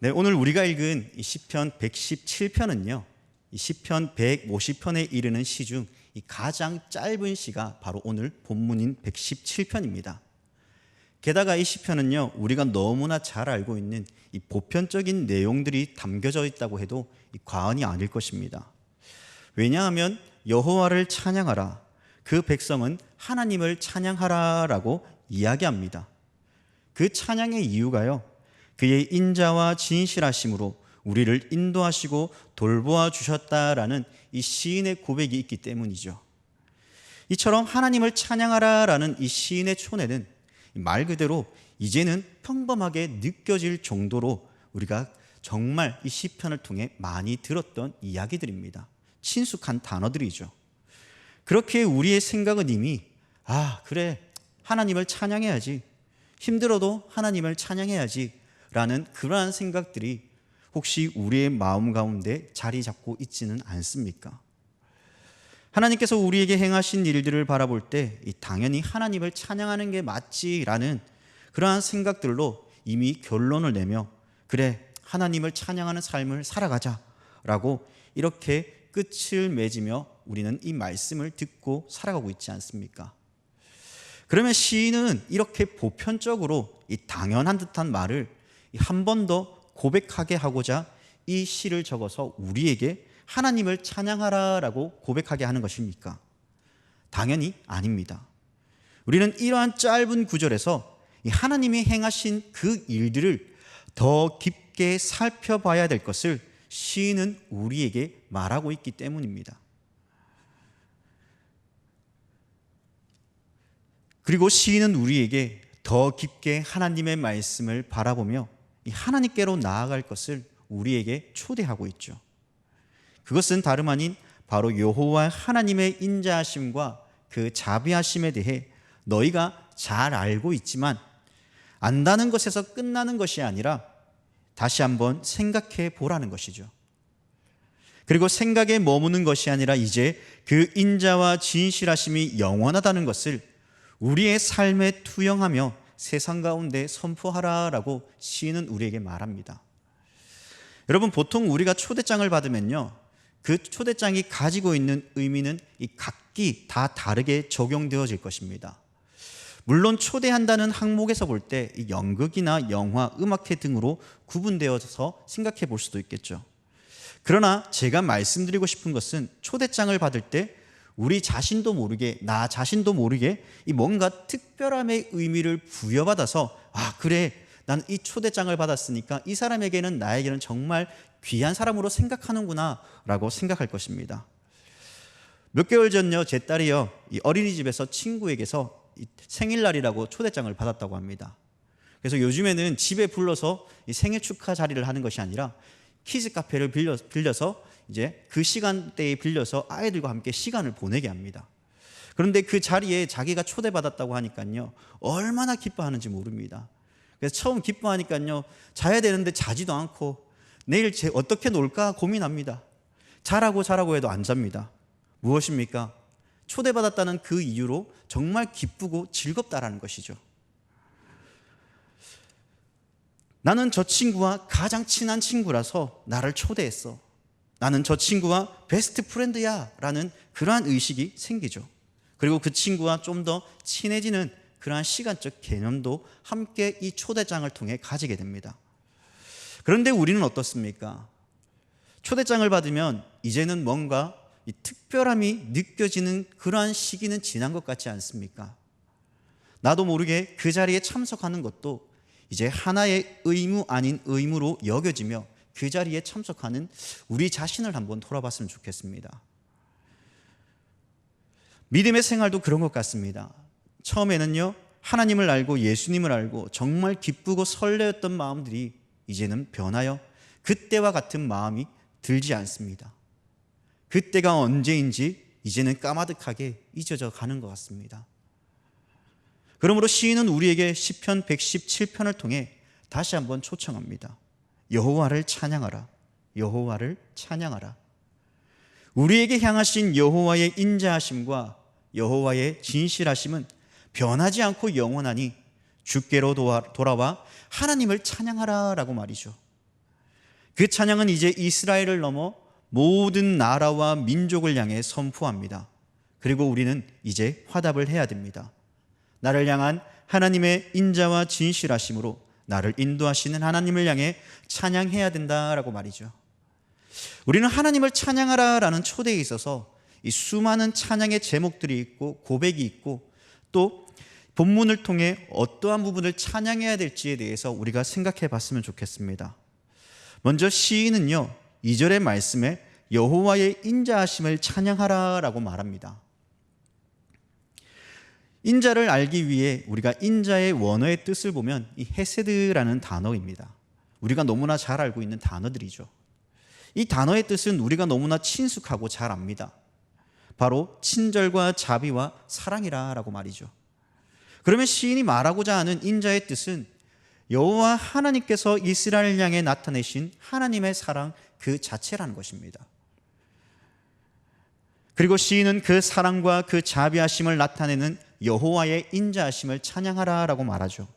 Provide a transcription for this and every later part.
네, 오늘 우리가 읽은 이 시편 117편은요. 이 시편 150편에 이르는 시 중 이 가장 짧은 시가 바로 오늘 본문인 117편입니다. 게다가 이 시편은요. 우리가 너무나 잘 알고 있는 이 보편적인 내용들이 담겨져 있다고 해도 과언이 아닐 것입니다. 왜냐하면 여호와를 찬양하라, 그 백성은 하나님을 찬양하라라고 이야기합니다. 그 찬양의 이유가요. 그의 인자와 진실하심으로 우리를 인도하시고 돌보아 주셨다라는 이 시인의 고백이 있기 때문이죠. 이처럼 하나님을 찬양하라라는 이 시인의 촌에는 말 그대로 이제는 평범하게 느껴질 정도로 우리가 정말 이 시편을 통해 많이 들었던 이야기들입니다. 친숙한 단어들이죠. 그렇게 우리의 생각은 이미 그래, 하나님을 찬양해야지, 힘들어도 하나님을 찬양해야지 라는 그러한 생각들이 혹시 우리의 마음 가운데 자리 잡고 있지는 않습니까? 하나님께서 우리에게 행하신 일들을 바라볼 때 당연히 하나님을 찬양하는 게 맞지라는 그러한 생각들로 이미 결론을 내며 그래, 하나님을 찬양하는 삶을 살아가자라고 이렇게 끝을 맺으며 우리는 이 말씀을 듣고 살아가고 있지 않습니까? 그러면 시인은 이렇게 보편적으로 이 당연한 듯한 말을 한 번 더 고백하게 하고자 이 시를 적어서 우리에게 하나님을 찬양하라라고 고백하게 하는 것입니까? 당연히 아닙니다. 우리는 이러한 짧은 구절에서 하나님이 행하신 그 일들을 더 깊게 살펴봐야 될 것을 시인은 우리에게 말하고 있기 때문입니다. 그리고 시인은 우리에게 더 깊게 하나님의 말씀을 바라보며 이 하나님께로 나아갈 것을 우리에게 초대하고 있죠. 그것은 다름 아닌 바로 여호와 하나님의 인자하심과 그 자비하심에 대해 너희가 잘 알고 있지만 안다는 것에서 끝나는 것이 아니라 다시 한번 생각해 보라는 것이죠. 그리고 생각에 머무는 것이 아니라 이제 그 인자와 진실하심이 영원하다는 것을 우리의 삶에 투영하며 세상 가운데 선포하라라고 시인은 우리에게 말합니다. 여러분, 보통 우리가 초대장을 받으면요, 그 초대장이 가지고 있는 의미는 이 각기 다 다르게 적용되어질 것입니다. 물론 초대한다는 항목에서 볼 때 연극이나 영화, 음악회 등으로 구분되어서 생각해 볼 수도 있겠죠. 그러나 제가 말씀드리고 싶은 것은 초대장을 받을 때 우리 자신도 모르게, 나 자신도 모르게 이 뭔가 특별함의 의미를 부여받아서 그래, 나는 이 초대장을 받았으니까 이 사람에게는 나에게는 정말 귀한 사람으로 생각하는구나 라고 생각할 것입니다. 몇 개월 전요, 제 딸이요, 이 어린이집에서 친구에게서 이 생일날이라고 초대장을 받았다고 합니다. 그래서 요즘에는 집에 불러서 이 생일 축하 자리를 하는 것이 아니라 키즈 카페를 빌려서 이제 그 시간대에 빌려서 아이들과 함께 시간을 보내게 합니다. 그런데 그 자리에 자기가 초대받았다고 하니까요, 얼마나 기뻐하는지 모릅니다. 그래서 처음 기뻐하니까요, 자야 되는데 자지도 않고 내일 어떻게 놀까 고민합니다. 자라고 해도 안 잡니다. 무엇입니까? 초대받았다는 그 이유로 정말 기쁘고 즐겁다라는 것이죠. 나는 저 친구와 가장 친한 친구라서 나를 초대했어. 나는 저 친구와 베스트 프렌드야 라는 그러한 의식이 생기죠. 그리고 그 친구와 좀 더 친해지는 그러한 시간적 개념도 함께 이 초대장을 통해 가지게 됩니다. 그런데 우리는 어떻습니까? 초대장을 받으면 이제는 뭔가 이 특별함이 느껴지는 그러한 시기는 지난 것 같지 않습니까? 나도 모르게 그 자리에 참석하는 것도 이제 하나의 의무 아닌 의무로 여겨지며 그 자리에 참석하는 우리 자신을 한번 돌아봤으면 좋겠습니다. 믿음의 생활도 그런 것 같습니다. 처음에는요, 하나님을 알고 예수님을 알고 정말 기쁘고 설레었던 마음들이 이제는 변하여 그때와 같은 마음이 들지 않습니다. 그때가 언제인지 이제는 까마득하게 잊어져 가는 것 같습니다. 그러므로 시인은 우리에게 시편 117편을 통해 다시 한번 초청합니다. 여호와를 찬양하라. 여호와를 찬양하라. 우리에게 향하신 여호와의 인자하심과 여호와의 진실하심은 변하지 않고 영원하니 주께로 돌아와 하나님을 찬양하라라고 말이죠. 그 찬양은 이제 이스라엘을 넘어 모든 나라와 민족을 향해 선포합니다. 그리고 우리는 이제 화답을 해야 됩니다. 나를 향한 하나님의 인자와 진실하심으로 나를 인도하시는 하나님을 향해 찬양해야 된다라고 말이죠. 우리는 하나님을 찬양하라라는 초대에 있어서 이 수많은 찬양의 제목들이 있고 고백이 있고 또 본문을 통해 어떠한 부분을 찬양해야 될지에 대해서 우리가 생각해 봤으면 좋겠습니다. 먼저 시인은요, 2절의 말씀에 여호와의 인자하심을 찬양하라라고 말합니다. 인자를 알기 위해 우리가 인자의 원어의 뜻을 보면 이 헤세드라는 단어입니다. 우리가 너무나 잘 알고 있는 단어들이죠. 이 단어의 뜻은 우리가 너무나 친숙하고 잘 압니다. 바로 친절과 자비와 사랑이라고 말이죠. 그러면 시인이 말하고자 하는 인자의 뜻은 여호와 하나님께서 이스라엘을 향해 나타내신 하나님의 사랑 그 자체라는 것입니다. 그리고 시인은 그 사랑과 그 자비하심을 나타내는 여호와의 인자하심을 찬양하라라고 말하죠.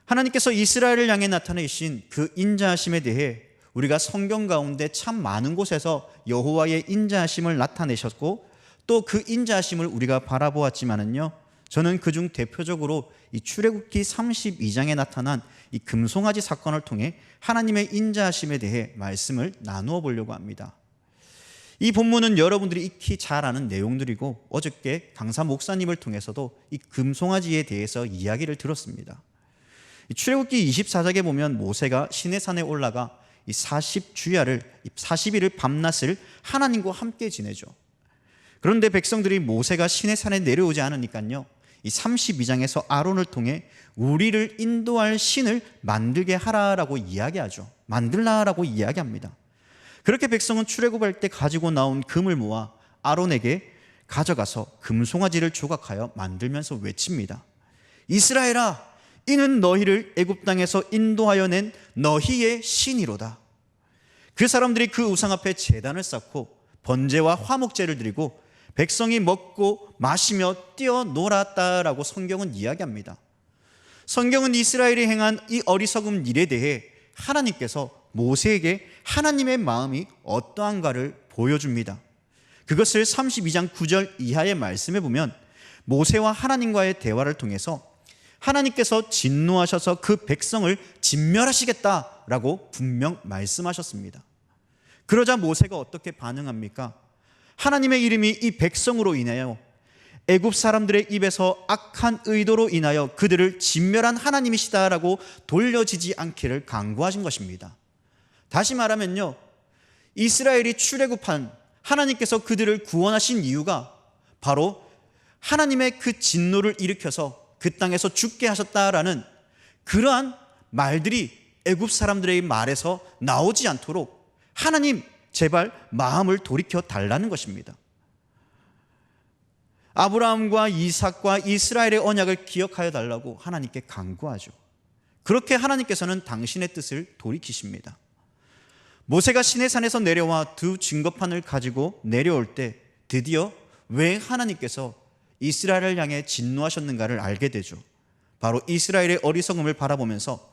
하나님께서 이스라엘을 향해 나타내신 그 인자하심에 대해 우리가 성경 가운데 참 많은 곳에서 여호와의 인자하심을 나타내셨고 또 그 인자하심을 우리가 바라보았지만은요, 저는 그중 대표적으로 이 출애굽기 32장에 나타난 이 금송아지 사건을 통해 하나님의 인자하심에 대해 말씀을 나누어 보려고 합니다. 이 본문은 여러분들이 익히 잘 아는 내용들이고 어저께 강사 목사님을 통해서도 이 금송아지에 대해서 이야기를 들었습니다. 출애굽기 24장에 보면 모세가 시내산에 올라가 이 40주야를 40일을 밤낮을 하나님과 함께 지내죠. 그런데 백성들이 모세가 시내산에 내려오지 않으니까요, 이 32장에서 아론을 통해 우리를 인도할 신을 만들게 하라라고 이야기하죠. 만들라라고 이야기합니다. 그렇게 백성은 출애굽할 때 가지고 나온 금을 모아 아론에게 가져가서 금송아지를 조각하여 만들면서 외칩니다. 이스라엘아, 이는 너희를 애굽 땅에서 인도하여 낸 너희의 신이로다. 그 사람들이 그 우상 앞에 제단을 쌓고 번제와 화목제를 드리고 백성이 먹고 마시며 뛰어놀았다라고 성경은 이야기합니다. 성경은 이스라엘이 행한 이 어리석은 일에 대해 하나님께서 모세에게 하나님의 마음이 어떠한가를 보여줍니다. 그것을 32장 9절 이하의 말씀에 보면 모세와 하나님과의 대화를 통해서 하나님께서 진노하셔서 그 백성을 진멸하시겠다라고 분명 말씀하셨습니다. 그러자 모세가 어떻게 반응합니까? 하나님의 이름이 이 백성으로 인하여 애굽 사람들의 입에서 악한 의도로 인하여 그들을 진멸한 하나님이시다라고 돌려지지 않기를 간구하신 것입니다. 다시 말하면요, 이스라엘이 출애굽한 하나님께서 그들을 구원하신 이유가 바로 하나님의 그 진노를 일으켜서 그 땅에서 죽게 하셨다라는 그러한 말들이 애굽 사람들의 말에서 나오지 않도록 하나님 제발 마음을 돌이켜 달라는 것입니다. 아브라함과 이삭과 이스라엘의 언약을 기억하여 달라고 하나님께 간구하죠. 그렇게 하나님께서는 당신의 뜻을 돌이키십니다. 모세가 시내산에서 내려와 두 증거판을 가지고 내려올 때 드디어 왜 하나님께서 이스라엘을 향해 진노하셨는가를 알게 되죠. 바로 이스라엘의 어리석음을 바라보면서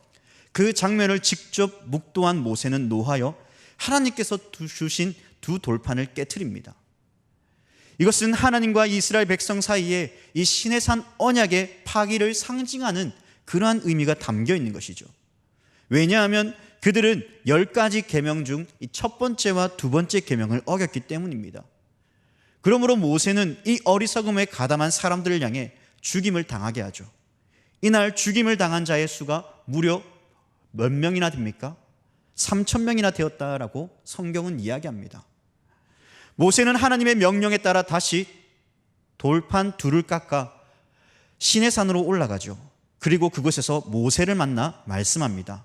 그 장면을 직접 묵도한 모세는 노하여 하나님께서 주신 두 돌판을 깨트립니다. 이것은 하나님과 이스라엘 백성 사이에 이 시내산 언약의 파기를 상징하는 그러한 의미가 담겨 있는 것이죠. 왜냐하면 그들은 10가지 계명 중 첫 번째와 두 번째 계명을 어겼기 때문입니다. 그러므로 모세는 이 어리석음에 가담한 사람들을 향해 죽임을 당하게 하죠. 이날 죽임을 당한 자의 수가 무려 몇 명이나 됩니까? 3,000명이나 되었다라고 성경은 이야기합니다. 모세는 하나님의 명령에 따라 다시 돌판 둘을 깎아 시내산으로 올라가죠. 그리고 그곳에서 모세를 만나 말씀합니다.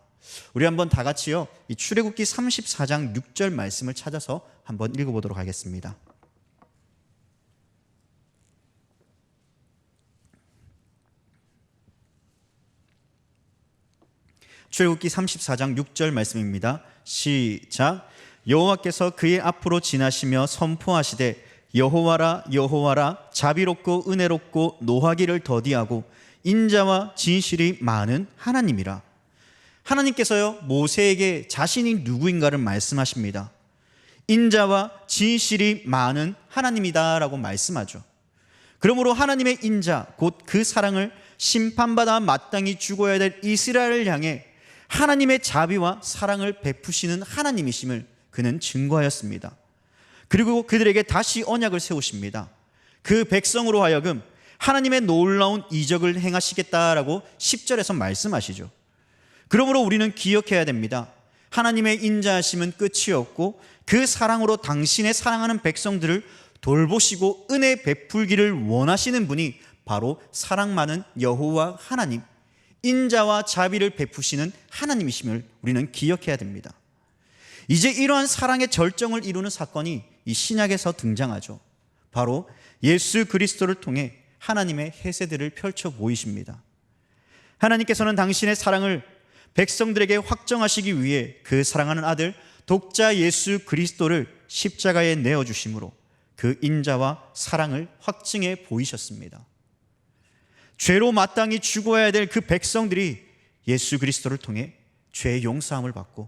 우리 한번 다 같이요, 이 출애굽기 34장 6절 말씀을 찾아서 한번 읽어보도록 하겠습니다. 출애굽기 34장 6절 말씀입니다. 시작. 여호와께서 그의 앞으로 지나시며 선포하시되 여호와라 여호와라 자비롭고 은혜롭고 노하기를 더디하고 인자와 진실이 많은 하나님이라. 하나님께서요 모세에게 자신이 누구인가를 말씀하십니다. 인자와 진실이 많은 하나님이다라고 말씀하죠. 그러므로 하나님의 인자 곧 그 사랑을 심판받아 마땅히 죽어야 될 이스라엘을 향해 하나님의 자비와 사랑을 베푸시는 하나님이심을 그는 증거하였습니다. 그리고 그들에게 다시 언약을 세우십니다. 그 백성으로 하여금 하나님의 놀라운 이적을 행하시겠다라고 10절에서 말씀하시죠. 그러므로 우리는 기억해야 됩니다. 하나님의 인자하심은 끝이 없고 그 사랑으로 당신의 사랑하는 백성들을 돌보시고 은혜 베풀기를 원하시는 분이 바로 사랑 많은 여호와 하나님, 인자와 자비를 베푸시는 하나님이심을 우리는 기억해야 됩니다. 이제 이러한 사랑의 절정을 이루는 사건이 이 신약에서 등장하죠. 바로 예수 그리스도를 통해 하나님의 해세들을 펼쳐 보이십니다. 하나님께서는 당신의 사랑을 백성들에게 확정하시기 위해 그 사랑하는 아들 독자 예수 그리스도를 십자가에 내어주심으로 그 인자와 사랑을 확증해 보이셨습니다. 죄로 마땅히 죽어야 될 그 백성들이 예수 그리스도를 통해 죄의 용서함을 받고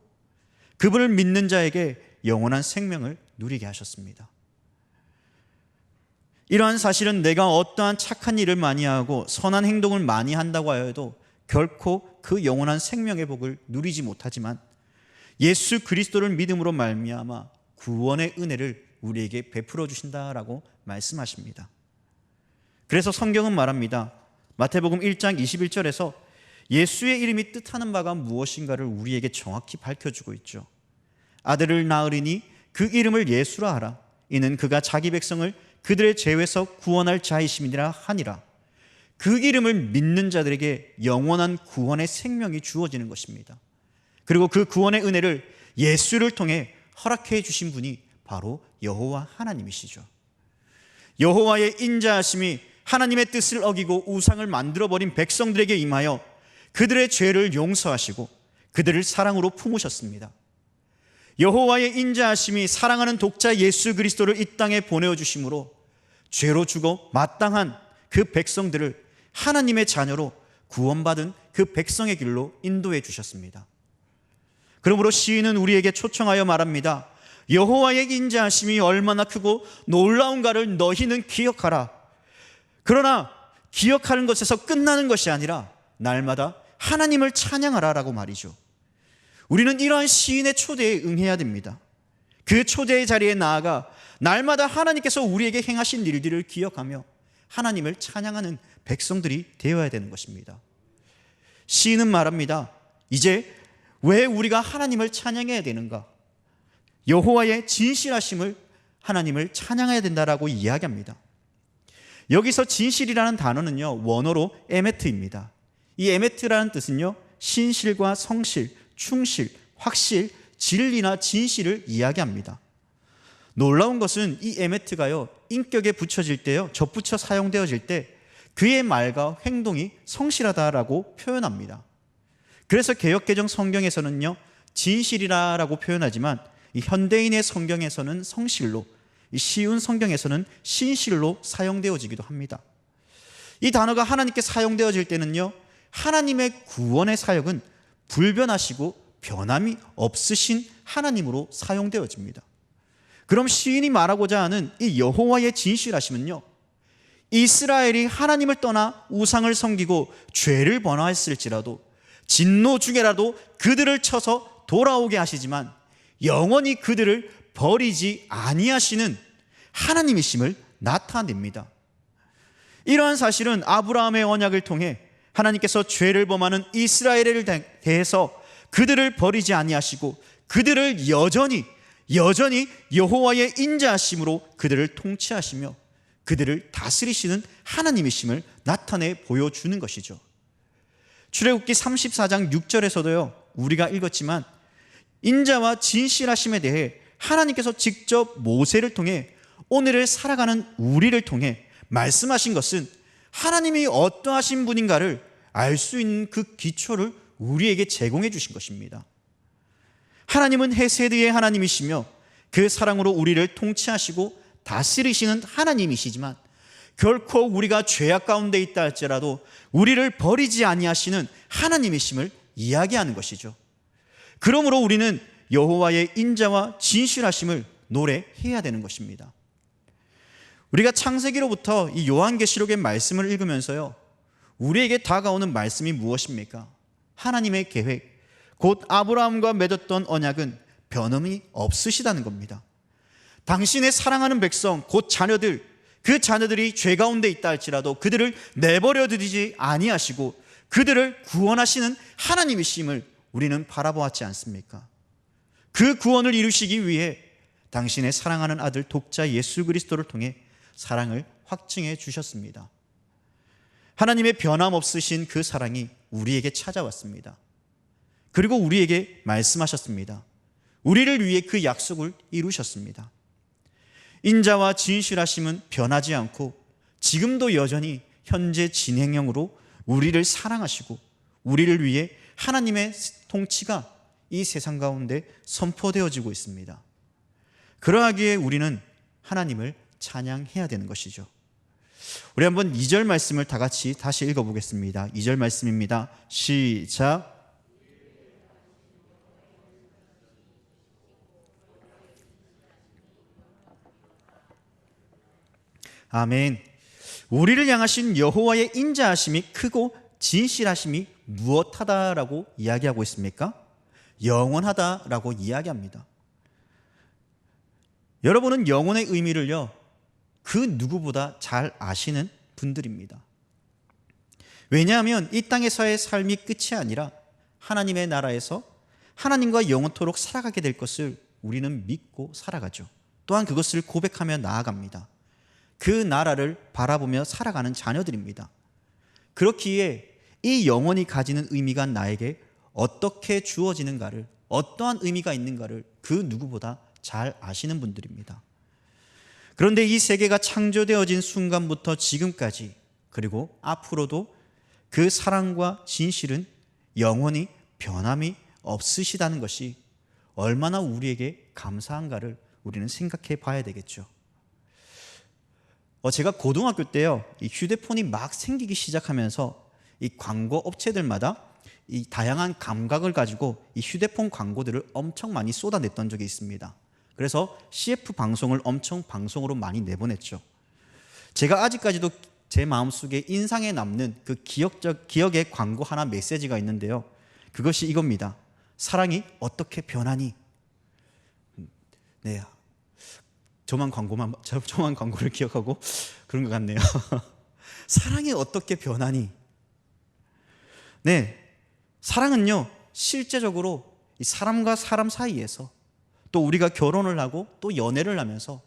그분을 믿는 자에게 영원한 생명을 누리게 하셨습니다. 이러한 사실은 내가 어떠한 착한 일을 많이 하고 선한 행동을 많이 한다고 하여도 결코 그 영원한 생명의 복을 누리지 못하지만 예수 그리스도를 믿음으로 말미암아 구원의 은혜를 우리에게 베풀어 주신다라고 말씀하십니다. 그래서 성경은 말합니다. 마태복음 1장 21절에서 예수의 이름이 뜻하는 바가 무엇인가를 우리에게 정확히 밝혀주고 있죠. 아들을 낳으리니 그 이름을 예수라 하라. 이는 그가 자기 백성을 그들의 죄에서 구원할 자이심이니라 하니라. 그 이름을 믿는 자들에게 영원한 구원의 생명이 주어지는 것입니다. 그리고 그 구원의 은혜를 예수를 통해 허락해 주신 분이 바로 여호와 하나님이시죠. 여호와의 인자하심이 하나님의 뜻을 어기고 우상을 만들어버린 백성들에게 임하여 그들의 죄를 용서하시고 그들을 사랑으로 품으셨습니다. 여호와의 인자하심이 사랑하는 독자 예수 그리스도를 이 땅에 보내어 주심으로 죄로 죽어 마땅한 그 백성들을 하나님의 자녀로 구원받은 그 백성의 길로 인도해 주셨습니다. 그러므로 시인은 우리에게 초청하여 말합니다. 여호와의 인자하심이 얼마나 크고 놀라운가를 너희는 기억하라. 그러나 기억하는 것에서 끝나는 것이 아니라 날마다 하나님을 찬양하라라고 말이죠. 우리는 이러한 시인의 초대에 응해야 됩니다. 그 초대의 자리에 나아가 날마다 하나님께서 우리에게 행하신 일들을 기억하며 하나님을 찬양하는 백성들이 되어야 되는 것입니다. 시인은 말합니다. 이제 왜 우리가 하나님을 찬양해야 되는가? 여호와의 진실하심을 하나님을 찬양해야 된다라고 이야기합니다. 여기서 진실이라는 단어는요 원어로 에메트입니다. 이 에메트라는 뜻은요 신실과 성실, 충실, 확실, 진리나 진실을 이야기합니다. 놀라운 것은 이 에메트가요 인격에 붙여질 때요 접붙여 사용되어질 때 그의 말과 행동이 성실하다라고 표현합니다. 그래서 개역개정 성경에서는요 진실이라고 표현하지만 이 현대인의 성경에서는 성실로, 이 쉬운 성경에서는 신실로 사용되어지기도 합니다. 이 단어가 하나님께 사용되어질 때는요 하나님의 구원의 사역은 불변하시고 변함이 없으신 하나님으로 사용되어집니다. 그럼 시인이 말하고자 하는 이 여호와의 진실하심은요 이스라엘이 하나님을 떠나 우상을 섬기고 죄를 범하였을지라도 진노 중에라도 그들을 쳐서 돌아오게 하시지만 영원히 그들을 버리지 아니하시는 하나님이심을 나타냅니다. 이러한 사실은 아브라함의 언약을 통해 하나님께서 죄를 범하는 이스라엘을 대해서 그들을 버리지 아니하시고 그들을 여전히 여호와의 인자하심으로 그들을 통치하시며 그들을 다스리시는 하나님이심을 나타내 보여주는 것이죠. 출애굽기 34장 6절에서도요 우리가 읽었지만 인자와 진실하심에 대해 하나님께서 직접 모세를 통해 오늘을 살아가는 우리를 통해 말씀하신 것은 하나님이 어떠하신 분인가를 알 수 있는 그 기초를 우리에게 제공해 주신 것입니다. 하나님은 헤세드의 하나님이시며 그 사랑으로 우리를 통치하시고 다스리시는 하나님이시지만 결코 우리가 죄악 가운데 있다 할지라도 우리를 버리지 아니하시는 하나님이심을 이야기하는 것이죠. 그러므로 우리는 여호와의 인자와 진실하심을 노래해야 되는 것입니다. 우리가 창세기로부터 이 요한계시록의 말씀을 읽으면서요, 우리에게 다가오는 말씀이 무엇입니까? 하나님의 계획, 곧 아브라함과 맺었던 언약은 변함이 없으시다는 겁니다. 당신의 사랑하는 백성, 곧 자녀들, 그 자녀들이 죄 가운데 있다 할지라도 그들을 내버려 두지 아니하시고 그들을 구원하시는 하나님이심을 우리는 바라보았지 않습니까? 그 구원을 이루시기 위해 당신의 사랑하는 아들 독자 예수 그리스도를 통해 사랑을 확증해 주셨습니다. 하나님의 변함없으신 그 사랑이 우리에게 찾아왔습니다. 그리고 우리에게 말씀하셨습니다. 우리를 위해 그 약속을 이루셨습니다. 인자와 진실하심은 변하지 않고 지금도 여전히 현재 진행형으로 우리를 사랑하시고 우리를 위해 하나님의 통치가 이 세상 가운데 선포되어지고 있습니다. 그러하기에 우리는 하나님을 찬양해야 되는 것이죠. 우리 한번 2절 말씀을 다 같이 다시 읽어보겠습니다. 2절 말씀입니다. 시작. 아멘. 우리를 향하신 여호와의 인자하심이 크고 진실하심이 무엇하다라고 이야기하고 있습니까? 영원하다라고 이야기합니다. 여러분은 영혼의 의미를요, 그 누구보다 잘 아시는 분들입니다. 왜냐하면 이 땅에서의 삶이 끝이 아니라 하나님의 나라에서 하나님과 영원토록 살아가게 될 것을 우리는 믿고 살아가죠. 또한 그것을 고백하며 나아갑니다. 그 나라를 바라보며 살아가는 자녀들입니다. 그렇기에 이 영혼이 가지는 의미가 나에게 어떻게 주어지는가를, 어떠한 의미가 있는가를 그 누구보다 잘 아시는 분들입니다. 그런데 이 세계가 창조되어진 순간부터 지금까지, 그리고 앞으로도 그 사랑과 진실은 영원히 변함이 없으시다는 것이 얼마나 우리에게 감사한가를 우리는 생각해 봐야 되겠죠. 제가 고등학교 때요, 이 휴대폰이 막 생기기 시작하면서 이 광고 업체들마다 이 다양한 감각을 가지고 이 휴대폰 광고들을 엄청 많이 쏟아냈던 적이 있습니다. 그래서 CF 방송을 엄청 방송으로 많이 내보냈죠. 제가 아직까지도 제 마음속에 인상에 남는 그 기억의 광고 하나 메시지가 있는데요. 그것이 이겁니다. 사랑이 어떻게 변하니? 네, 저만 광고를 기억하고 그런 것 같네요. 사랑이 어떻게 변하니? 네, 사랑은요, 실제적으로 이 사람과 사람 사이에서 또 우리가 결혼을 하고 또 연애를 하면서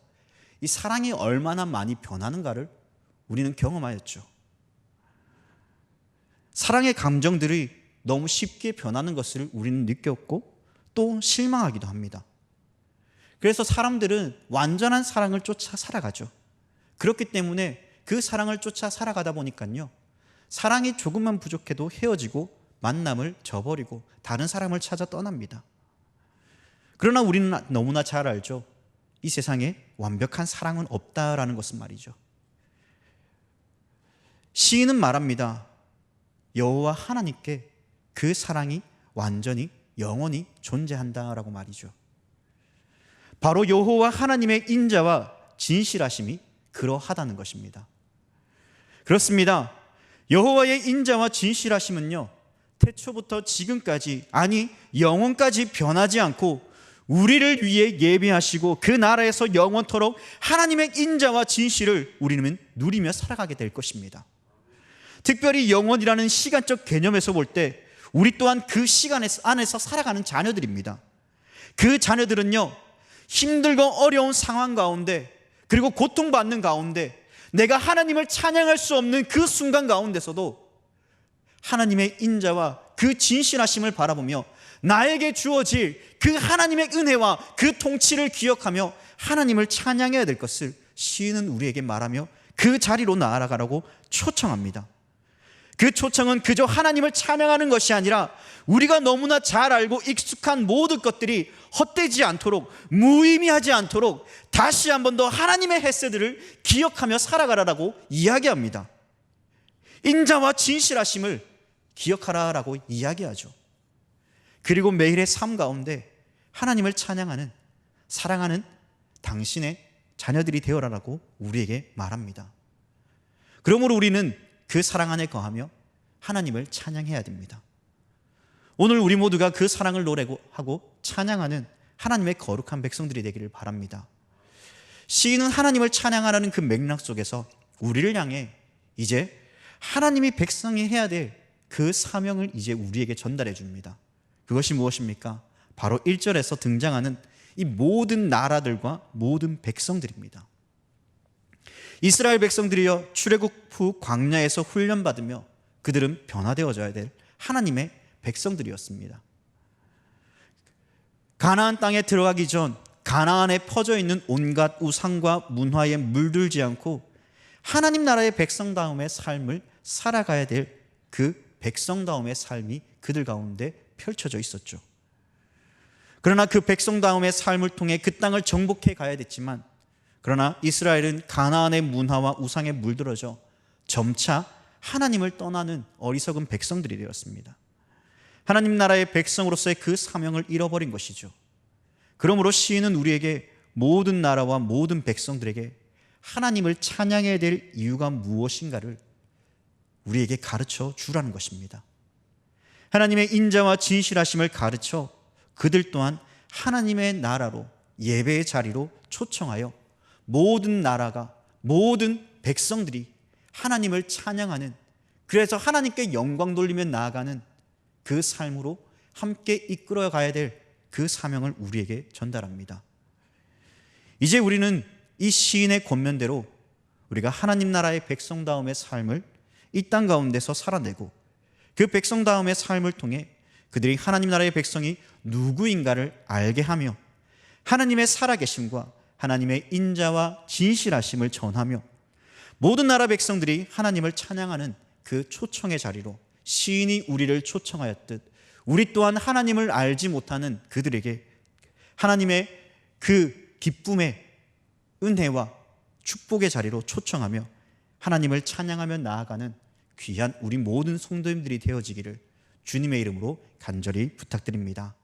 이 사랑이 얼마나 많이 변하는가를 우리는 경험하였죠. 사랑의 감정들이 너무 쉽게 변하는 것을 우리는 느꼈고 또 실망하기도 합니다. 그래서 사람들은 완전한 사랑을 쫓아 살아가죠. 그렇기 때문에 그 사랑을 쫓아 살아가다 보니까요, 사랑이 조금만 부족해도 헤어지고 만남을 저버리고 다른 사람을 찾아 떠납니다. 그러나 우리는 너무나 잘 알죠. 이 세상에 완벽한 사랑은 없다라는 것은 말이죠. 시인은 말합니다. 여호와 하나님께 그 사랑이 완전히 영원히 존재한다라고 말이죠. 바로 여호와 하나님의 인자와 진실하심이 그러하다는 것입니다. 그렇습니다. 여호와의 인자와 진실하심은요, 태초부터 지금까지, 아니 영원까지 변하지 않고 우리를 위해 예비하시고 그 나라에서 영원토록 하나님의 인자와 진실을 우리는 누리며 살아가게 될 것입니다. 특별히 영원이라는 시간적 개념에서 볼 때 우리 또한 그 시간 안에서 살아가는 자녀들입니다. 그 자녀들은요, 힘들고 어려운 상황 가운데, 그리고 고통받는 가운데 내가 하나님을 찬양할 수 없는 그 순간 가운데서도 하나님의 인자와 그 진실하심을 바라보며 나에게 주어질 그 하나님의 은혜와 그 통치를 기억하며 하나님을 찬양해야 될 것을 시인은 우리에게 말하며 그 자리로 나아가라고 초청합니다. 그 초청은 그저 하나님을 찬양하는 것이 아니라 우리가 너무나 잘 알고 익숙한 모든 것들이 헛되지 않도록, 무의미하지 않도록 다시 한 번 더 하나님의 햇새들을 기억하며 살아가라라고 이야기합니다. 인자와 진실하심을 기억하라라고 이야기하죠. 그리고 매일의 삶 가운데 하나님을 찬양하는, 사랑하는 당신의 자녀들이 되어라라고 우리에게 말합니다. 그러므로 우리는 그 사랑 안에 거하며 하나님을 찬양해야 됩니다. 오늘 우리 모두가 그 사랑을 노래하고 찬양하는 하나님의 거룩한 백성들이 되기를 바랍니다. 시인은 하나님을 찬양하라는 그 맥락 속에서 우리를 향해 이제 하나님이 백성이 해야 될 그 사명을 이제 우리에게 전달해 줍니다. 그것이 무엇입니까? 바로 1절에서 등장하는 이 모든 나라들과 모든 백성들입니다. 이스라엘 백성들이여 출애굽 후 광야에서 훈련받으며 그들은 변화되어져야 될 하나님의 백성들이었습니다. 가나안 땅에 들어가기 전 가나안에 퍼져 있는 온갖 우상과 문화에 물들지 않고 하나님 나라의 백성다움의 삶을 살아가야 될 그 백성다움의 삶이 그들 가운데 펼쳐져 있었죠. 그러나 그 백성다움의 삶을 통해 그 땅을 정복해 가야 됐지만, 그러나 이스라엘은 가나안의 문화와 우상에 물들어져 점차 하나님을 떠나는 어리석은 백성들이 되었습니다. 하나님 나라의 백성으로서의 그 사명을 잃어버린 것이죠. 그러므로 시인은 우리에게 모든 나라와 모든 백성들에게 하나님을 찬양해야 될 이유가 무엇인가를 우리에게 가르쳐 주라는 것입니다. 하나님의 인자와 진실하심을 가르쳐 그들 또한 하나님의 나라로, 예배의 자리로 초청하여 모든 나라가, 모든 백성들이 하나님을 찬양하는, 그래서 하나님께 영광 돌리며 나아가는 그 삶으로 함께 이끌어 가야 될 그 사명을 우리에게 전달합니다. 이제 우리는 이 시인의 권면대로 우리가 하나님 나라의 백성다움의 삶을 이 땅 가운데서 살아내고, 그 백성다움의 삶을 통해 그들이 하나님 나라의 백성이 누구인가를 알게 하며 하나님의 살아계심과 하나님의 인자와 진실하심을 전하며 모든 나라 백성들이 하나님을 찬양하는 그 초청의 자리로 시인이 우리를 초청하였듯 우리 또한 하나님을 알지 못하는 그들에게 하나님의 그 기쁨의 은혜와 축복의 자리로 초청하며 하나님을 찬양하며 나아가는 귀한 우리 모든 성도님들이 되어지기를 주님의 이름으로 간절히 부탁드립니다.